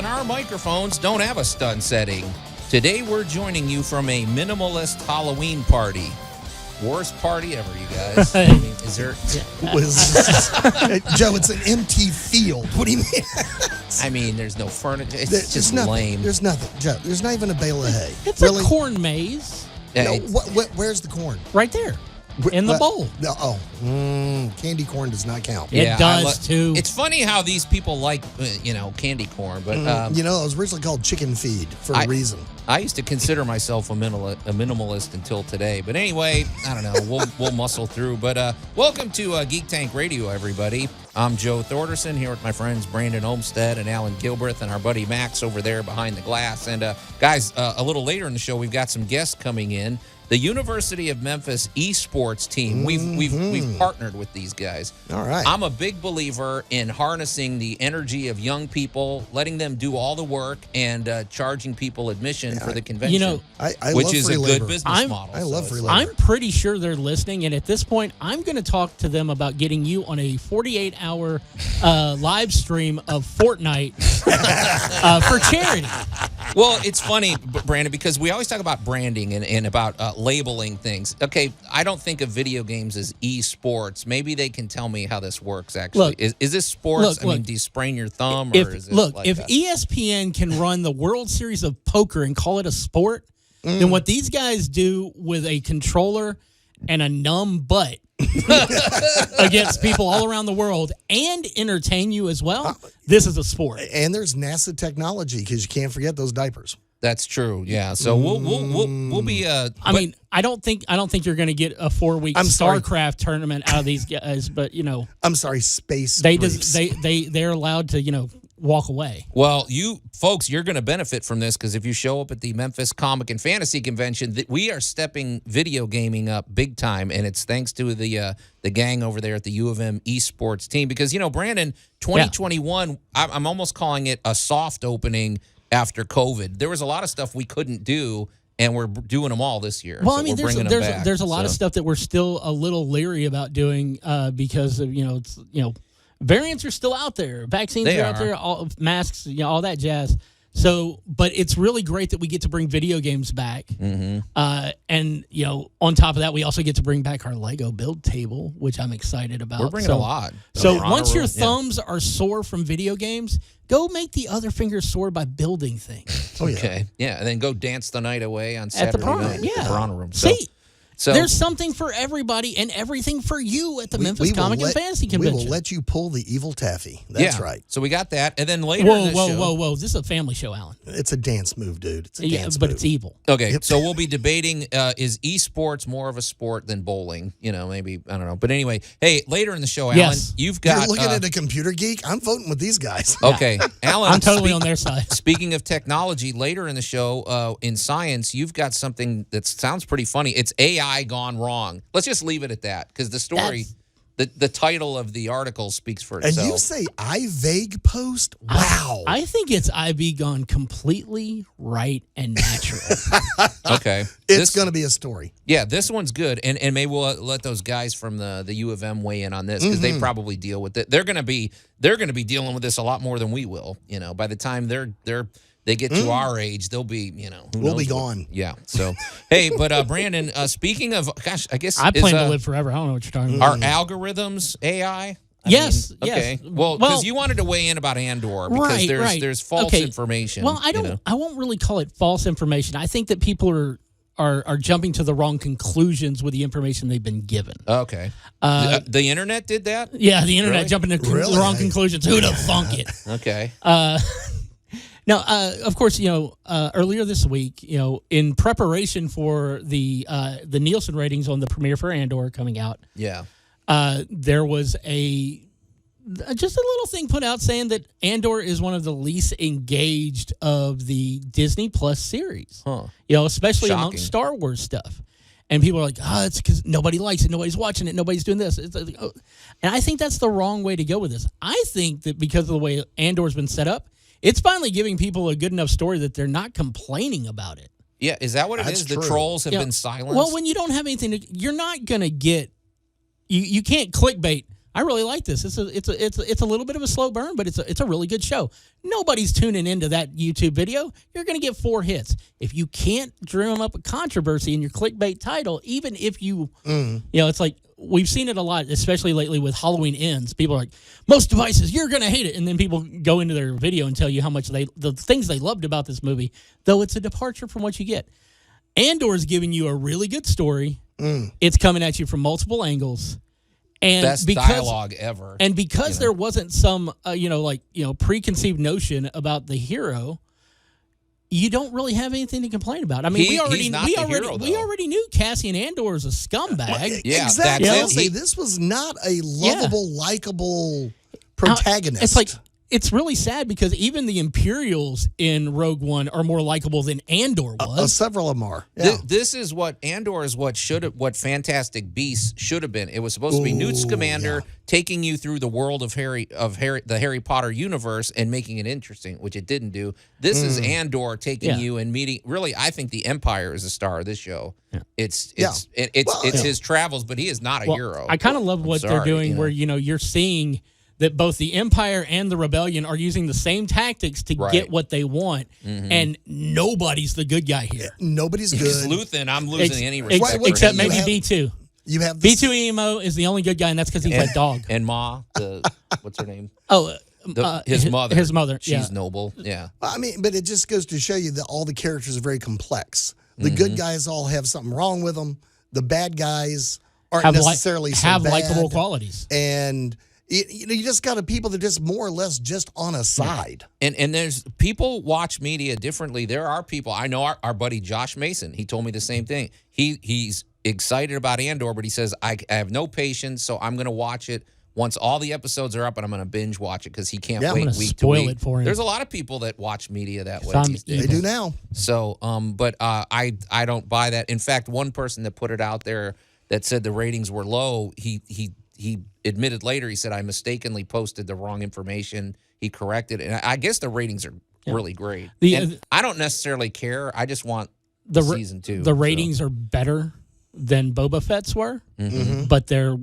and our microphones don't have a stun setting. Today we're joining you from a minimalist Halloween party. Worst party ever, you guys. I mean, is there... Joe, it's an empty field. What do you mean? I mean, there's no furniture. It's just nothing. lame. There's nothing. Joe, there's not even a bale of hay. It's a corn maze. Yeah, No, where's the corn? Right there. In the bowl. Candy corn does not count. It does, too. It's funny how these people like, candy corn, but... it was originally called chicken feed for a reason. I used to consider myself a minimalist until today. But anyway, I don't know. We'll muscle through. But welcome to Geek Tank Radio, everybody. I'm Joe Thorderson here with my friends Brandon Olmstead and Allan Gilbreth and our buddy Max over there behind the glass. And guys, a little later in the show, we've got some guests coming in. The University of Memphis E-Sports team. We've partnered with these guys. All right. I'm a big believer in harnessing the energy of young people, letting them do all the work, and charging people admission for the convention. Which is a good business model. I love free labor. I'm pretty sure they're listening, and at this point, I'm going to talk to them about getting you on a 48-hour live stream of Fortnite for charity. Well, it's funny, Brandon, because we always talk about branding and about labeling things. Okay, I don't think of video games as e-sports. Maybe they can tell me how this works, actually. Look, is this sports? look, Do you sprain your thumb? If, or is it if ESPN can run the World Series of Poker and call it a sport, then what these guys do with a controller and a numb butt against people all around the world and entertain you as well, this is a sport. And there's NASA technology, because you can't forget those diapers. That's true. Yeah. So we'll be. I mean, I don't think you're going to get a 4-week StarCraft tournament out of these guys, but I'm sorry, space. They're allowed to walk away. Well, you folks, you're going to benefit from this, because if you show up at the Memphis Comic and Fantasy Convention, we are stepping video gaming up big time, and it's thanks to the gang over there at the U of M esports team. Because Brandon, 2021, I'm almost calling it a soft opening after COVID. There was a lot of stuff we couldn't do, and we're doing them all this year. Well, so I mean, there's a lot of stuff that we're still a little leery about doing because of variants are still out there, vaccines are out there, masks, all that jazz. So, but it's really great that we get to bring video games back. And, on top of that, we also get to bring back our Lego build table, which I'm excited about. We're bringing a lot. So once your thumbs are sore from video games, go make the other fingers sore by building things. Okay. Yeah, and then go dance the night away on Saturday night at the Piranha Room. So there's something for everybody and everything for you at the Memphis Comic and Fantasy Convention. We will let you pull the evil taffy. That's right. So we got that. And then later in the show... Whoa. This is a family show, Allan. It's a dance move, dude. It's a dance but move. It's evil. Okay, so we'll be debating, is esports more of a sport than bowling? Maybe, I don't know. But anyway, hey, later in the show, Allan, you've got... You're looking at a computer geek? I'm voting with these guys. Okay, Allan... I'm totally on their side. Speaking of technology, later in the show, in science, you've got something that sounds pretty funny. It's AI gone wrong. Let's just leave it at that, because the story, the title of the article speaks for itself. And you say iVague post? Wow. I think it's IB gone completely right and natural. Okay. It's going to be a story. Yeah, this one's good. And maybe we'll let those guys from the U of M weigh in on this, because they probably deal with it. They're going to be dealing with this a lot more than we will. By the time they get to our age, they'll be, we'll be gone. Yeah. So, hey, but Brandon, speaking of, gosh, I guess I plan to live forever. I don't know what you're talking about. Are algorithms AI? Yes. Okay. Well, because you wanted to weigh in about Andor, because there's false information. Well, I won't really call it false information. I think that people are jumping to the wrong conclusions with the information they've been given. Okay. The internet did that? Yeah, the internet jumping to Really? the wrong conclusions. Who'd have thunk it? Okay. Now, of course, earlier this week, in preparation for the Nielsen ratings on the premiere for Andor coming out, there was just a little thing put out saying that Andor is one of the least engaged of the Disney Plus series. Especially amongst Star Wars stuff. And people are like, it's because nobody likes it, nobody's watching it, nobody's doing this. It's like, and I think that's the wrong way to go with this. I think that because of the way Andor's been set up, it's finally giving people a good enough story that they're not complaining about it. Yeah, is that what it is? True. The trolls have been silenced? Well, when you don't have anything, you're not going to get... You can't clickbait, I really like this. It's a little bit of a slow burn, but it's a really good show. Nobody's tuning into that YouTube video. You're going to get 4 hits. If you can't drum up a controversy in your clickbait title, even if you it's like we've seen it a lot, especially lately with Halloween Ends. People are like, most devices, you're going to hate it. And then people go into their video and tell you how much the things they loved about this movie, though it's a departure from what you get. Andor is giving you a really good story. It's coming at you from multiple angles. And best dialogue ever. And because there wasn't some, preconceived notion about the hero, you don't really have anything to complain about. I mean, we already knew Cassian Andor is a scumbag. Yeah, exactly. This was not a lovable, likable protagonist. It's like, it's really sad because even the Imperials in Rogue One are more likable than Andor was. Several of them are. Yeah. This is what Andor is what Fantastic Beasts should have been. It was supposed to be Newt Scamander taking you through the world of the Harry Potter universe and making it interesting, which it didn't do. This is Andor taking you and meeting. Really, I think the Empire is the star of this show. Yeah. It's his travels, but he is not a hero. I kind of love what they're doing, where you're seeing that both the Empire and the Rebellion are using the same tactics to get what they want, and nobody's the good guy here. Nobody's good. Luthen, I'm losing any respect except maybe B2. You have B2 EMO is the only good guy, and that's because he's a dog. And Ma, what's her name? Oh, his mother. His mother. She's noble. Yeah. I mean, but it just goes to show you that all the characters are very complex. The good guys all have something wrong with them. The bad guys aren't necessarily have bad. likable qualities. And you just got people that are just more or less just on a side. And there's people watch media differently. There are people. I know our buddy Josh Mason. He told me the same thing. He's excited about Andor, but he says, I have no patience, so I'm going to watch it once all the episodes are up, and I'm going to binge watch it because he can't wait week to week. It for him. There's a lot of people that watch media that way. They do now. So, but I don't buy that. In fact, one person that put it out there that said the ratings were low, he admitted later, he said, I mistakenly posted the wrong information. He corrected it. And I guess the ratings are really great. I don't necessarily care. I just want season 2. The ratings are better than Boba Fett's were, but they're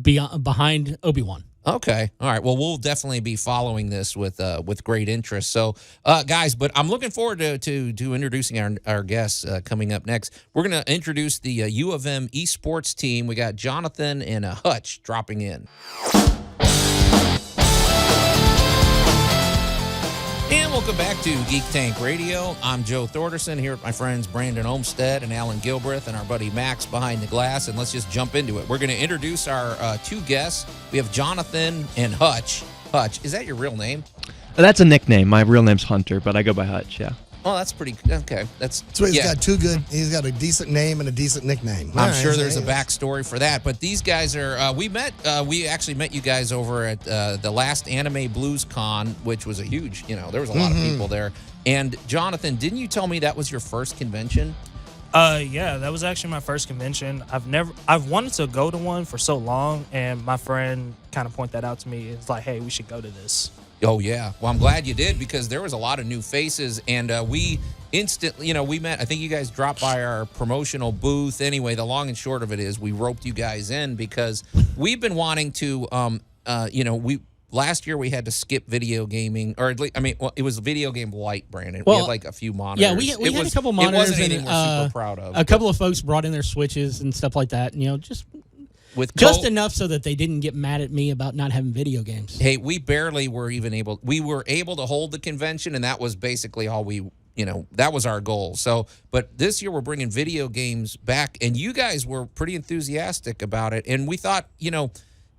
behind Obi-Wan. Okay. All right. Well, we'll definitely be following this with great interest. So, guys, but I'm looking forward to introducing our guests coming up next. We're going to introduce the U of M E-Sports team. We got Jonathan and Hutch dropping in. And welcome back to Geek Tank Radio. I'm Joe Thorderson here with my friends Brandon Olmstead and Allan Gilbreth and our buddy Max behind the glass. And let's just jump into it. We're going to introduce our 2 guests. We have Jonathan and Hutch. Hutch, is that your real name? That's a nickname. My real name's Hunter, but I go by Hutch, yeah. Oh, that's pretty okay. So he's got he's got a decent name and a decent nickname. I'm sure there's a backstory for that. But these guys are we actually met you guys over at the last Anime Blues Con, which was a huge, there was a lot of people there. And Jonathan, didn't you tell me that was your first convention? Yeah, that was actually my first convention. I've wanted to go to one for so long, and my friend kind of pointed that out to me. It's like, hey, we should go to this. Oh, yeah. Well, I'm glad you did because there was a lot of new faces, and we instantly, we met. I think you guys dropped by our promotional booth. Anyway, the long and short of it is we roped you guys in because we've been wanting to, last year we had to skip video gaming, or at least, it was Video Game Light, Brandon. We had like a few monitors. Yeah, we had a couple monitors. It wasn't anything we're super proud of. A couple of folks brought in their Switches and stuff like that, just enough so that they didn't get mad at me about not having video games. Hey, we barely were even able. We were able to hold the convention, and that was basically all we. That was our goal. So, but this year we're bringing video games back, and you guys were pretty enthusiastic about it. And we thought,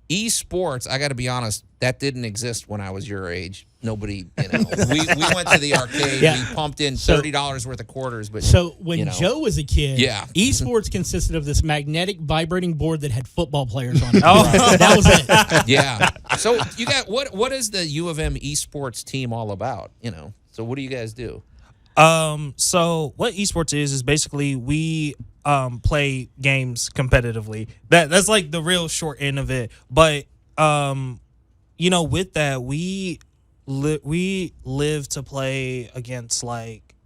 e-sports. I got to be honest, that didn't exist when I was your age. Nobody, we went to the arcade. Yeah. We pumped in $30 worth of quarters. But so when Joe was a kid, esports consisted of this magnetic vibrating board that had football players on it. That was it. Yeah. So you got what is the U of M esports team all about? So what do you guys do? So what esports is basically we play games competitively. That's like the real short end of it. But with that we live to play against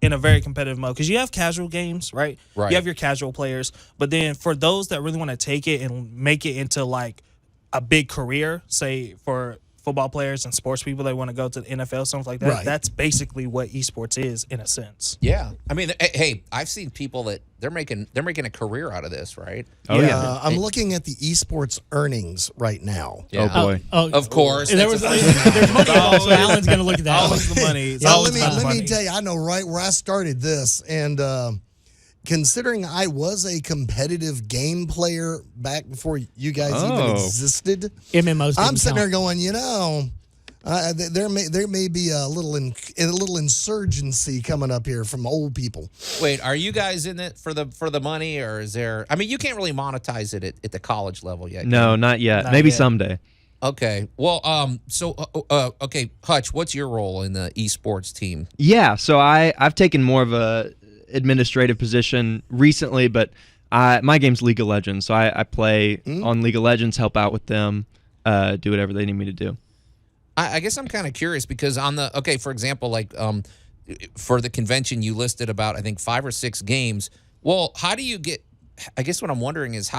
in a very competitive mode because you have casual games, right? You have your casual players, but then for those that really want to take it and make it into a big career, say for football players and sports people that want to go to the NFL, something like that. Right. That's basically what esports is in a sense. Yeah, I mean, hey, I've seen people that they're making a career out of this, right? Oh yeah. I'm looking at the esports earnings right now. Yeah. Oh boy. Of course. There's money involved, so Allan's going to look at that. Always the money. It's So always let about me money. tell you, I know right where I started this, and considering I was a competitive game player back before you guys even existed, MMOs. I'm sitting there going, there may be a little insurgency coming up here from old people. Wait, are you guys in it for the money, or is there? I mean, you can't really monetize it at the college level yet. No, not yet. Not Maybe yet. someday. Okay. Well, okay, Hutch, what's your role in the esports team? Yeah, so I've taken more of a administrative position recently, but my game's League of Legends, so I play on League of Legends, help out with them, do whatever they need me to do. I guess I'm kind of curious because for example, like for the convention you listed about I think 5 or 6 games. Well, how do you get? I guess what I'm wondering is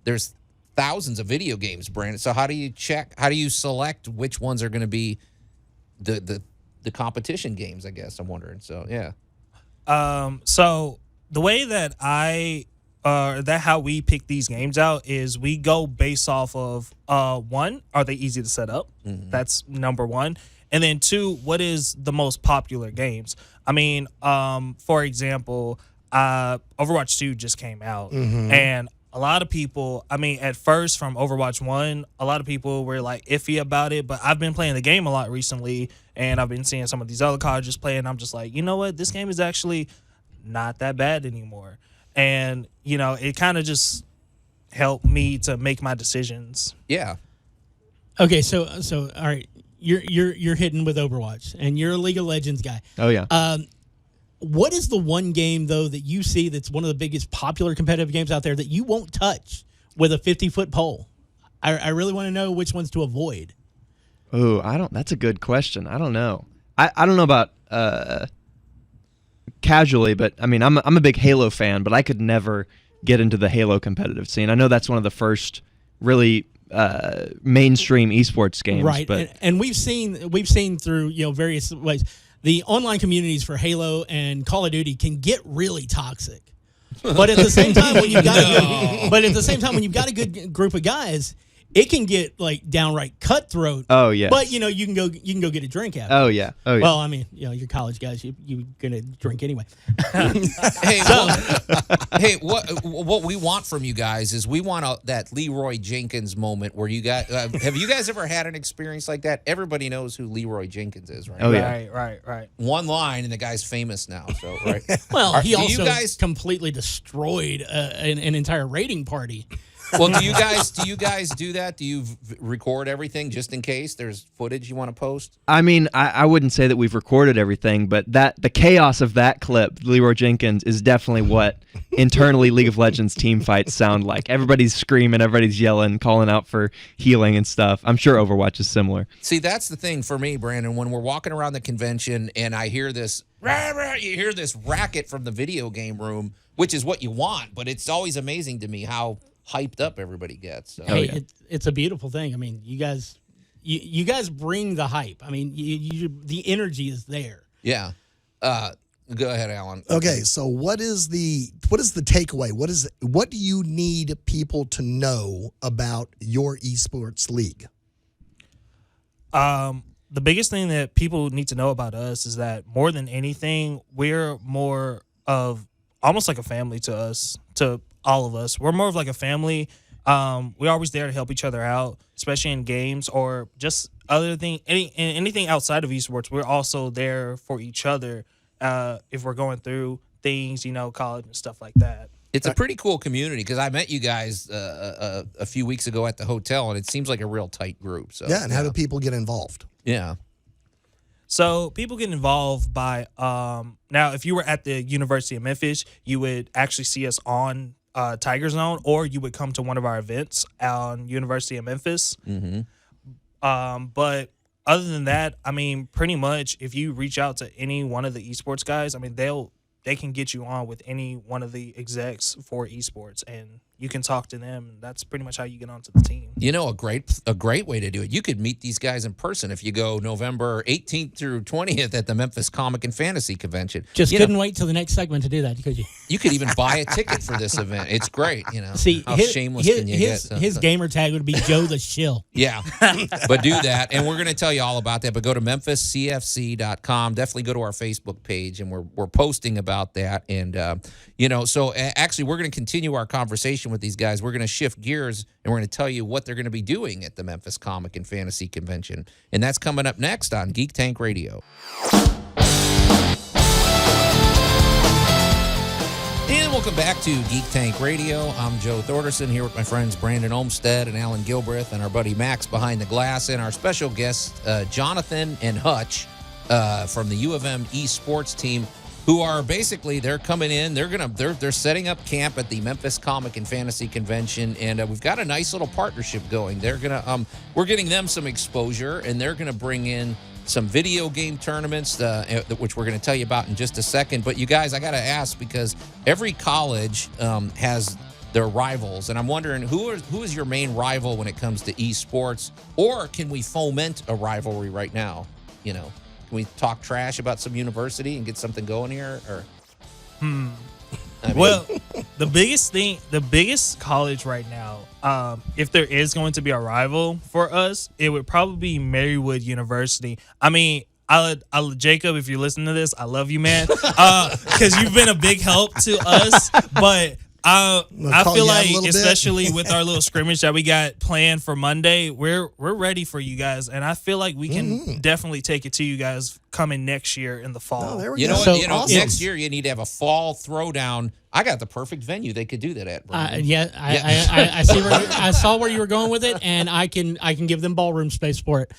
there's thousands of video games, Brandon. So how do you check? How do you select which ones are going to be the competition games? I guess I'm wondering. So yeah. So the way that how we pick these games out is we go based off of one, are they easy to set up? Mm-hmm. That's number one. And then 2, what is the most popular games? I mean, for example, Overwatch 2 just came out, and a lot of people, I mean, at first from Overwatch 1, a lot of people were like iffy about it, but I've been playing the game a lot recently, and I've been seeing some of these other colleges play, and I'm just like, you know what, this game is actually not that bad anymore. And, it kind of just helped me to make my decisions. Yeah. Okay, so all right, you're hitting with Overwatch, and you're a League of Legends guy. Oh yeah. What is the one game though that you see that's one of the biggest popular competitive games out there that you won't touch with a 50-foot pole? I really want to know which ones to avoid. Oh, that's a good question. I don't know. I don't know about casually, but I mean, I'm a big Halo fan, but I could never get into the Halo competitive scene. I know that's one of the first really mainstream esports games, right? But and we've seen through various ways the online communities for Halo and Call of Duty can get really toxic. But at the same time, when you've got a good group of guys, it can get like downright cutthroat. Oh yeah. But you can go get a drink after. Oh yeah. Oh yeah. Well, I mean, you're college guys. You're gonna drink anyway. Hey, what we want from you guys is we want that Leroy Jenkins moment where you got. Have you guys ever had an experience like that? Everybody knows who Leroy Jenkins is, right? Oh yeah. Right. One line and the guy's famous now. So right. Well, he do also you guys completely destroyed an entire raiding party. Well, do you guys do that? Do you record everything just in case there's footage you want to post? I mean, I wouldn't say that we've recorded everything, but the chaos of that clip, Leroy Jenkins, is definitely what internally League of Legends team fights sound like. Everybody's screaming, everybody's yelling, calling out for healing and stuff. I'm sure Overwatch is similar. See, that's the thing for me, Brandon. When we're walking around the convention and I hear this, you hear this racket from the video game room, which is what you want, but it's always amazing to me how hyped up everybody gets. So. Hey, it's a beautiful thing. I mean, you guys bring the hype. I mean, the energy is there. Yeah. Go ahead, Allan. Okay, so what is the takeaway? What do you need people to know about your esports league? The biggest thing that people need to know about us is that more than anything, we're more of almost like a family to us, to all of us. We're more of like a family. We're always there to help each other out, especially in games or just anything outside of esports. We're also there for each other if we're going through things, college and stuff like that. It's a pretty cool community because I met you guys a few weeks ago at the hotel, and it seems like a real tight group. So yeah, and how do people get involved? Yeah. So people get involved by now. If you were at the University of Memphis, you would actually see us on Tiger Zone, or you would come to one of our events on University of Memphis. Mm-hmm. But other than that, I mean, pretty much if you reach out to any one of the esports guys, I mean, they can get you on with any one of the execs for esports, and you can talk to them. And that's pretty much how you get onto the team. You know, a great way to do it. You could meet these guys in person if you go November 18th through 20th at the Memphis Comic and Fantasy Convention. Just couldn't wait till the next segment to do that, could you? You could even buy a ticket for this event. It's great, you know. See, how shameless can you get? His gamer tag would be Joe the Shill. Yeah, but do that, and we're going to tell you all about that. But go to memphiscfc.com. Definitely go to our Facebook page, and we're posting about that. And so actually, we're going to continue our conversation with these guys. We're going to shift gears, and we're going to tell you what they're going to be doing at the Memphis Comic and Fantasy Convention, and that's coming up next on Geek Tank Radio. And welcome back to Geek Tank Radio. I'm Joe Thorderson here with my friends Brandon Olmstead and Allan Gilbreth and our buddy Max behind the glass and our special guest Jonathan and Hutch from the U of M E-Sports team, who are basically they're coming in. They're setting up camp at the Memphis Comic and Fantasy Convention, and we've got a nice little partnership going. They're gonna we're getting them some exposure, and they're gonna bring in some video game tournaments, which we're going to tell you about in just a second. But you guys, I got to ask, because every college has their rivals, and I'm wondering who is your main rival when it comes to esports, or can we foment a rivalry right now? You know, can we talk trash about some university and get something going here? Or Well, the biggest college right now, if there is going to be a rival for us, it would probably be Marywood University. I mean, Jacob, if you're listening to this, I love you, man, because you've been a big help to us. But I feel like, especially with our little scrimmage that we got planned for Monday, we're ready for you guys, and I feel like we can definitely take it to you guys coming next year in the fall. Oh, there we you go. know, So awesome. Next year you need to have a fall throwdown. I got the perfect venue they could do that at. I see. I saw where you were going with it, and I can give them ballroom space for it.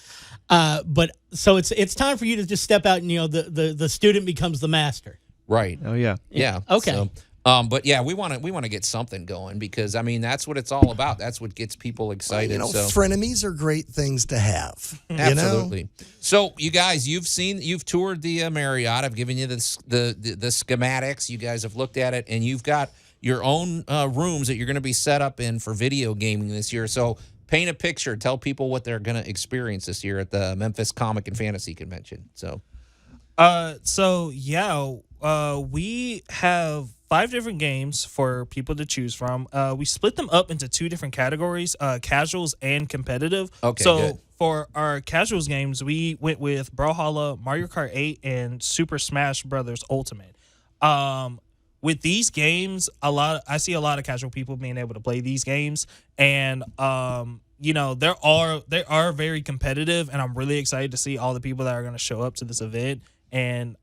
But so it's time for you to just step out, and the student becomes the master. Right. Oh yeah. Yeah. Okay. So, but yeah, we want to get something going, because I mean that's what it's all about. That's what gets people excited. Frenemies are great things to have. Absolutely. So you guys, you've toured the Marriott. I've given you the schematics. You guys have looked at it, and you've got your own rooms that you're going to be set up in for video gaming this year. So paint a picture. Tell people what they're going to experience this year at the Memphis Comic and Fantasy Convention. We have 5 different games for people to choose from. We split them up into 2 different categories, casuals and competitive. Okay, so good. For our casuals games, we went with Brawlhalla, Mario Kart 8, and Super Smash Brothers Ultimate. With these games, I see a lot of casual people being able to play these games, and they are very competitive, and I'm really excited to see all the people that are going to show up to this event, and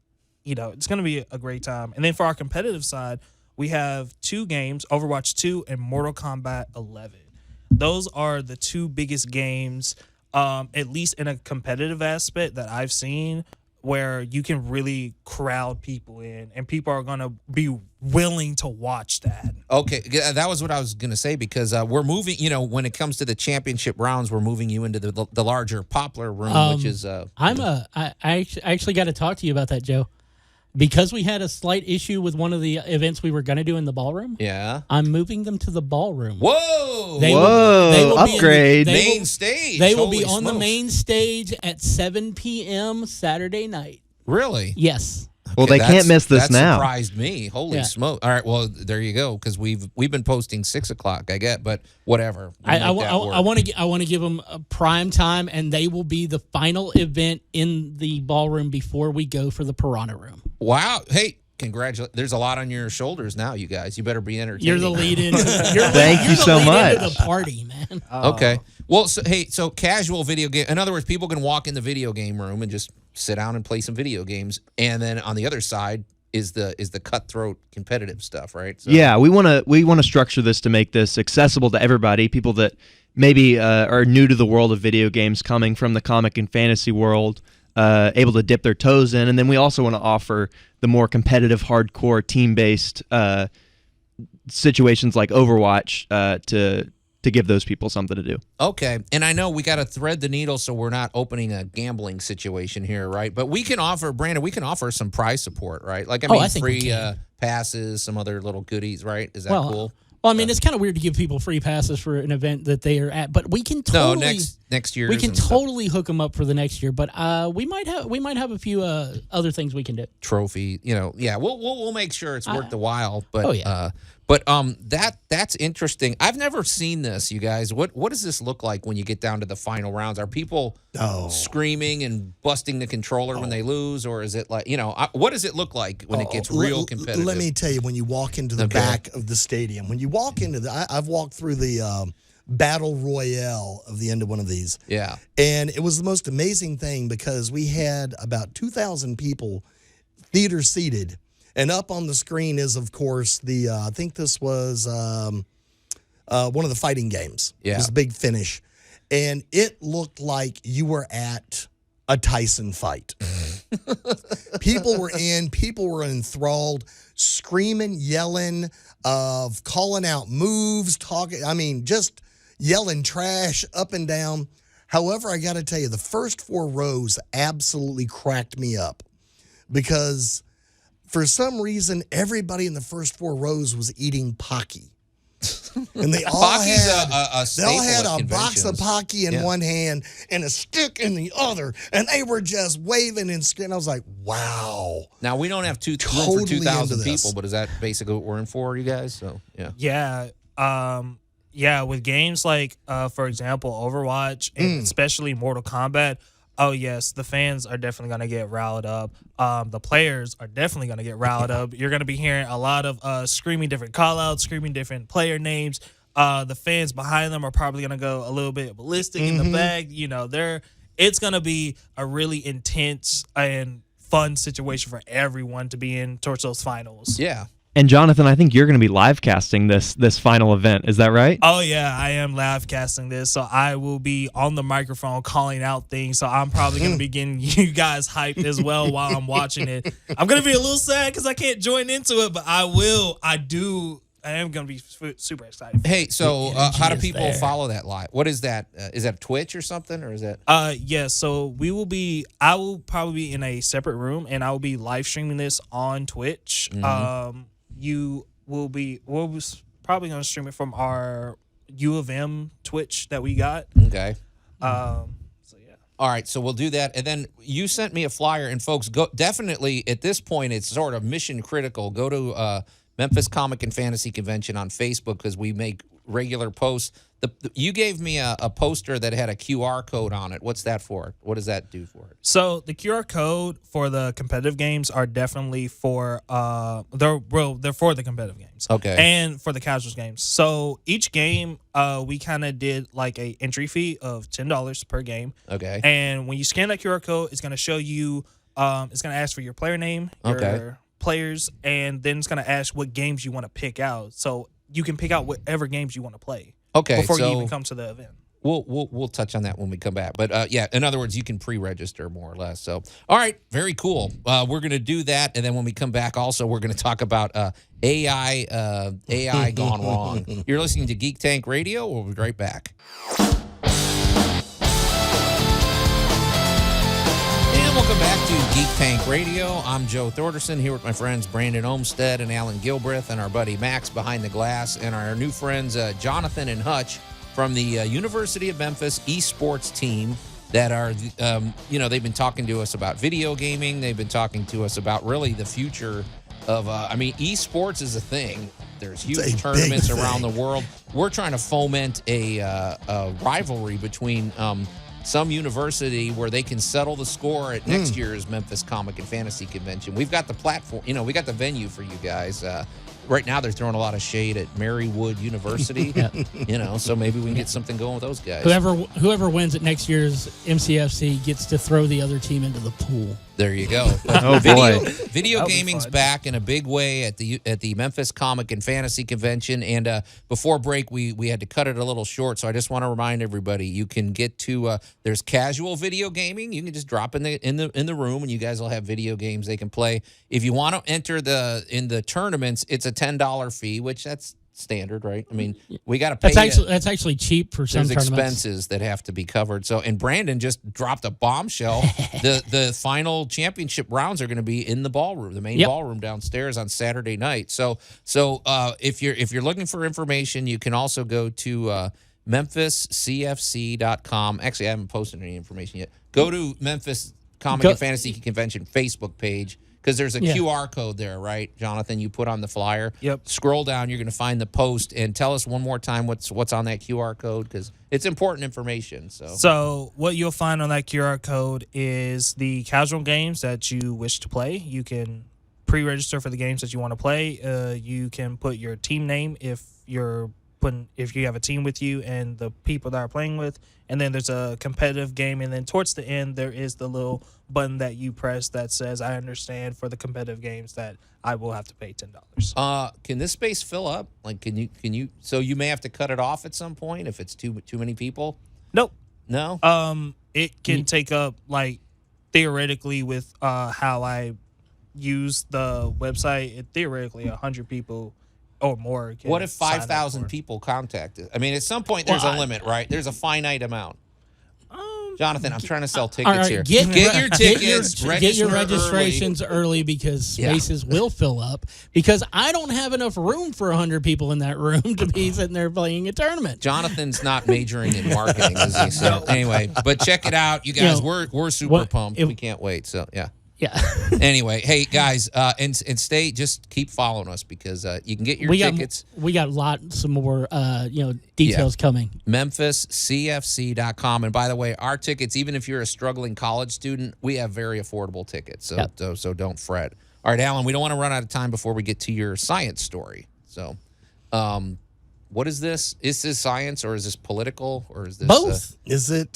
it's going to be a great time. And then for our competitive side, we have 2 games, Overwatch 2 and Mortal Kombat 11. Those are the 2 biggest games, at least in a competitive aspect, that I've seen, where you can really crowd people in, and people are going to be willing to watch that. Okay, that was what I was going to say, because we're moving, when it comes to the championship rounds, we're moving you into the larger Poplar room, which is... I actually got to talk to you about that, Joe. Because we had a slight issue with one of the events we were going to do in the ballroom. Yeah. I'm moving them to the ballroom. Whoa! They will upgrade. Main stage. They will be Holy on the smokes. main stage at 7 p.m. Saturday night. Really? Yes. Well, they can't miss this that now. Surprised me. Holy smoke! All right, well there you go. Because we've been posting 6 o'clock. I get, but whatever. I want to give them a prime time, and they will be the final event in the ballroom before we go for the Piranha Room. Wow! Hey, congratulations! There's a lot on your shoulders now, you guys. You better be entertaining. You're the lead in. Thank you so much. Into the party, man. Okay. Well, so casual video game. In other words, people can walk in the video game room and just sit down and play some video games, and then on the other side is the cutthroat competitive stuff, right? So, yeah, we want to structure this to make this accessible to everybody. People that maybe are new to the world of video games, coming from the comic and fantasy world, able to dip their toes in, and then we also want to offer the more competitive, hardcore, team-based situations like Overwatch to give those people something to do. Okay, and I know we got to thread the needle so we're not opening a gambling situation here, right? But we can offer, Brandon, some prize support, right? Like, I mean, think free passes, some other little goodies, right? Is that cool? Well, I mean, it's kind of weird to give people free passes for an event that they are at, but we can totally next year we can totally hook them up for the next year. But we might have a few other things we can do. Trophy, we'll make sure it's worth the while. But that's interesting. I've never seen this, you guys. What does this look like when you get down to the final rounds? Are people screaming and busting the controller when they lose, or is it like what does it look like when it gets real competitive? Let me tell you, when you walk into the back of the stadium, when you walk into I've walked through the battle royale of the end of one of these. Yeah, and it was the most amazing thing because we had about 2,000 people theater seated. And up on the screen is, of course, I think this was one of the fighting games. Yeah. It was a big finish. And it looked like you were at a Tyson fight. People were enthralled, screaming, yelling, calling out moves, talking. I mean, just yelling trash up and down. However, I got to tell you, the first 4 rows absolutely cracked me up because for some reason, everybody in the first 4 rows was eating Pocky. And they all had a box of Pocky in one hand and a stick in the other. And they were just waving and screaming. I was like, wow. Now, we don't have room for 2,000 people, but is that basically what we're in for, you guys? So, yeah. Yeah. With games like, for example, Overwatch, and especially Mortal Kombat, oh, yes, the fans are definitely going to get riled up. The players are definitely going to get riled up. You're going to be hearing a lot of screaming different call-outs, screaming different player names. The fans behind them are probably going to go a little bit ballistic in the back. It's going to be a really intense and fun situation for everyone to be in towards those finals. Yeah. And Jonathan, I think you're going to be live casting this final event. Is that right? Oh yeah, I am live casting this, so I will be on the microphone calling out things. So I'm probably going to be getting you guys hyped as well while I'm watching it. I'm going to be a little sad because I can't join into it, but I will. I am going to be super excited. Hey, so how do people follow that live? What is that? Is that Twitch or something, or is that? Yeah. So I will probably be in a separate room, and I will be live streaming this on Twitch. We'll probably going to stream it from our U of M Twitch that we got. Okay. So yeah. All right, so we'll do that, and then you sent me a flyer, and folks, go definitely at this point it's sort of mission critical. Go to Memphis Comic and Fantasy Convention on Facebook because we make regular posts. You gave me a poster that had a QR code on it. What's that for? What does that do for it? So the QR code for the competitive games are definitely for they're for the competitive games. Okay. And for the casuals games. So each game we kind of did like a entry fee of $10 per game. Okay. And when you scan that QR code, it's going to show you it's going to ask for your player name, your players, and then it's going to ask what games you want to pick out. So you can pick out whatever games you want to play. Okay, before you even come to the event. We'll touch on that when we come back. But yeah, in other words, you can pre-register more or less. So, all right, very cool. We're going to do that, and then when we come back, also we're going to talk about AI gone wrong. You're listening to Geek Tank Radio. We'll be right back. And welcome back to Geek Tank Radio. I'm Joe Thorderson here with my friends Brandon Olmstead and Allan Gilbreth and our buddy Max behind the glass and our new friends Jonathan and Hutch from the University of Memphis E-Sports team that are, they've been talking to us about video gaming. They've been talking to us about really the future of, e-sports is a thing. There's huge tournaments around the world. We're trying to foment a rivalry between some university where they can settle the score at next year's Memphis Comic and Fantasy Convention. We've got the platform, we got the venue for you guys. Right now they're throwing a lot of shade at Marywood University, so maybe we can get something going with those guys. Whoever wins at next year's MCFC gets to throw the other team into the pool. There you go. Video gaming's back in a big way at the Memphis Comic and Fantasy Convention. And before break, we had to cut it a little short. So I just want to remind everybody, you can get to there's casual video gaming. You can just drop in the room, and you guys will have video games they can play. If you want to enter in the tournaments, it's a $10 fee, which that's standard, right? I mean, we got to pay. That's actually cheap for some There's tournaments. expenses that have to be covered. So, and Brandon just dropped a bombshell. the final championship rounds are going to be in the ballroom, the main ballroom downstairs on Saturday night. So if you're looking for information, you can also go to MemphisCFC.com. Actually, I haven't posted any information yet. Go to Memphis Comic and Fantasy Convention Facebook page, because there's a QR code there, right, Jonathan? You put on the flyer. Yep. Scroll down. You're going to find the post, and tell us one more time what's on that QR code, because it's important information. So what you'll find on that QR code is the casual games that you wish to play. You can pre-register for the games that you want to play. You can put your team name if you have a team with you and the people that are playing with, and then there's a competitive game, and then towards the end there is the little button that you press that says, I understand for the competitive games that I will have to pay $10. Can this space fill up? Like, can you? So you may have to cut it off at some point if it's too many people. Nope. No. It can take up, like, theoretically with how I use the website, theoretically 100 people or more. What if 5,000 people contact it? I mean, at some point there's a limit, right? There's a finite amount. Jonathan, I'm trying to sell tickets here. Get your tickets. Get your registrations early because spaces will fill up. Because I don't have enough room for 100 people in that room to be sitting there playing a tournament. Jonathan's not majoring in marketing, is he? So anyway, but check it out, you guys. We're super pumped. We can't wait. So yeah. Anyway, hey guys, and just keep following us, because you can get your tickets. We got lots more details coming. MemphisCFC.com. And by the way, our tickets, even if you're a struggling college student, we have very affordable tickets. So don't fret. All right, Allan, we don't want to run out of time before we get to your science story. So, what is this? Is this science, or is this political, or is this both? Is it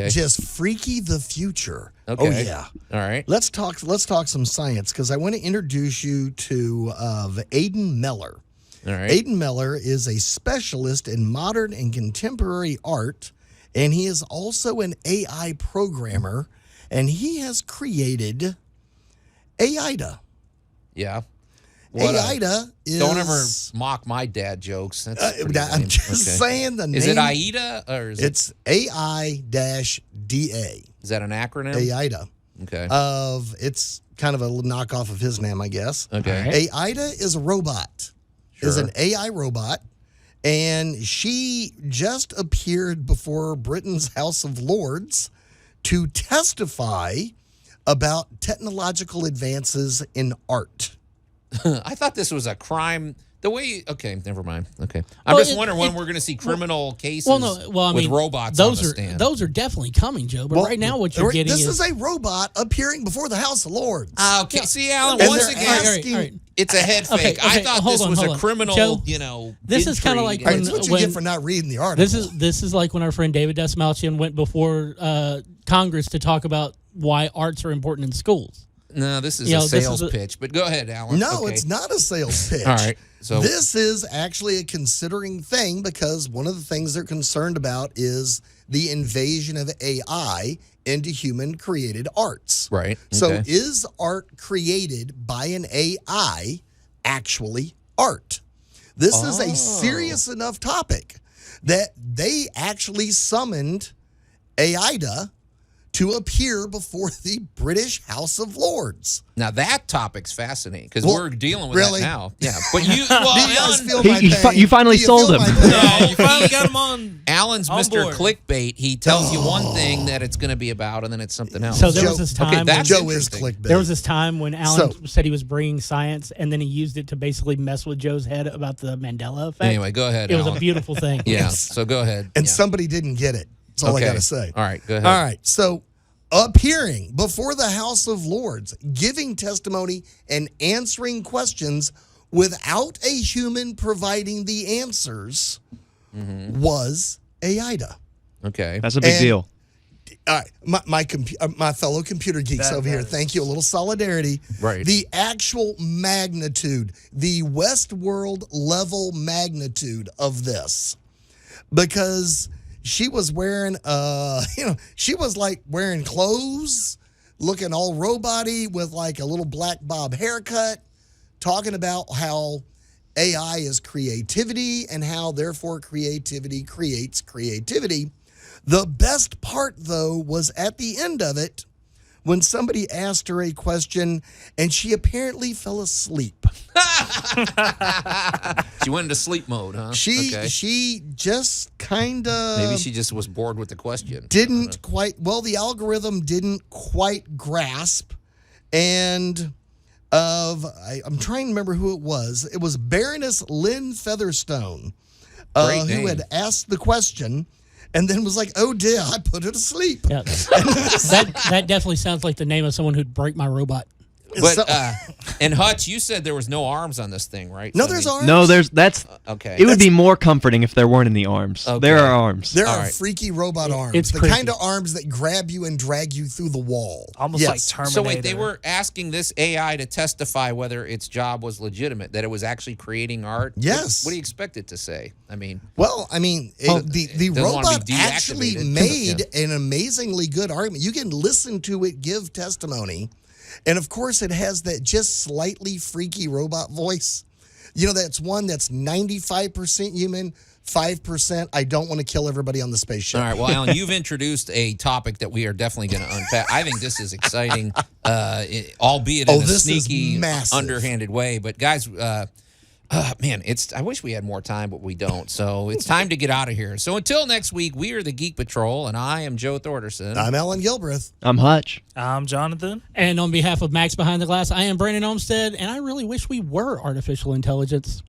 just freaky the future? Okay. Oh yeah. All right. Let's talk some science, because I want to introduce you to Aidan Meller. All right. Aidan Meller is a specialist in modern and contemporary art, and he is also an AI programmer, and he has created AIDA. Yeah. AIDA is... Don't ever mock my dad jokes. That's I'm just saying the name. Is it AIDA, or is it's AI-DA? Is that an acronym? AIDA. Okay. It's kind of a knockoff of his name, I guess. Okay. AIDA is a robot. Sure. Is an AI robot, and she just appeared before Britain's House of Lords to testify about technological advances in art. I thought this was a crime. The way, okay, never mind. Okay, I'm just wondering when we're going to see criminal cases with robots on the stand. Those are definitely coming, Joe. But right now, what you're getting is a robot appearing before the House of Lords. Okay, see, Allan, once again, it's a head fake. I thought this was a criminal, Joe, this is kind of like it's what you get for not reading the article. This is like when our friend David Desmalchian went before Congress to talk about why arts are important in schools. No, this is a sales pitch, but go ahead, Allan. No, it's not a sales pitch. All right. So this is actually a considering thing, because one of the things they're concerned about is the invasion of AI into human-created arts. Right. So is art created by an AI actually art? This is a serious enough topic that they actually summoned AIDA to appear before the British House of Lords. Now that topic's fascinating, because we're dealing with that now. Yeah, but you finally sold him. No, you finally got him on. Allan's Mr. Clickbait. He tells you one thing that it's going to be about, and then it's something else. So there was this time. Joe is clickbait. There was this time when Allan said he was bringing science, and then he used it to basically mess with Joe's head about the Mandela effect. Anyway, go ahead. It was a beautiful thing. Yeah. So go ahead. And somebody didn't get it. That's all I got to say. All right, go ahead. All right, so appearing before the House of Lords, giving testimony and answering questions without a human providing the answers was AIDA. Okay. That's a big deal. All right, my fellow computer geeks over here, thank you. A little solidarity. Right. The actual magnitude, the Westworld level magnitude of this, because she was wearing, she was like wearing clothes, looking all robot-y with like a little black bob haircut, talking about how AI is creativity and how, therefore, creativity creates creativity. The best part, though, was at the end of it when somebody asked her a question and she apparently fell asleep. She went into sleep mode, huh? She just kind of... Maybe she just was bored with the question. Didn't quite... Well, the algorithm didn't quite grasp. And I'm trying to remember who it was. It was Baroness Lynn Featherstone who had asked the question. And then was like, oh dear, I put her to sleep. Yeah. that definitely sounds like the name of someone who'd break my robot. But and Hutch, you said there was no arms on this thing, right? No, there's arms. No, that's okay. It would be more comforting if there weren't any arms. Okay. There are arms. There are freaky robot arms. It's the creepy. kind of arms that grab you and drag you through the wall. Almost like Terminator. So wait, they were asking this AI to testify whether its job was legitimate, that it was actually creating art? Yes. What do you expect it to say? I mean... The doesn't wanna robot be actually deactivated. made an amazingly good argument. You can listen to it give testimony. And, of course, it has that just slightly freaky robot voice. You know, that's one that's 95% human, 5%, I don't want to kill everybody on the spaceship. All right, well, Allan, you've introduced a topic that we are definitely going to unpack. I think this is exciting, albeit in a sneaky, underhanded way. But, guys... man, I wish we had more time, but we don't. So it's time to get out of here. So until next week, we are the Geek Patrol, and I am Joe Thorderson. I'm Allan Gilbreth. I'm Hutch. I'm Jonathan. And on behalf of Max Behind the Glass, I am Brandon Olmstead, and I really wish we were artificial intelligence.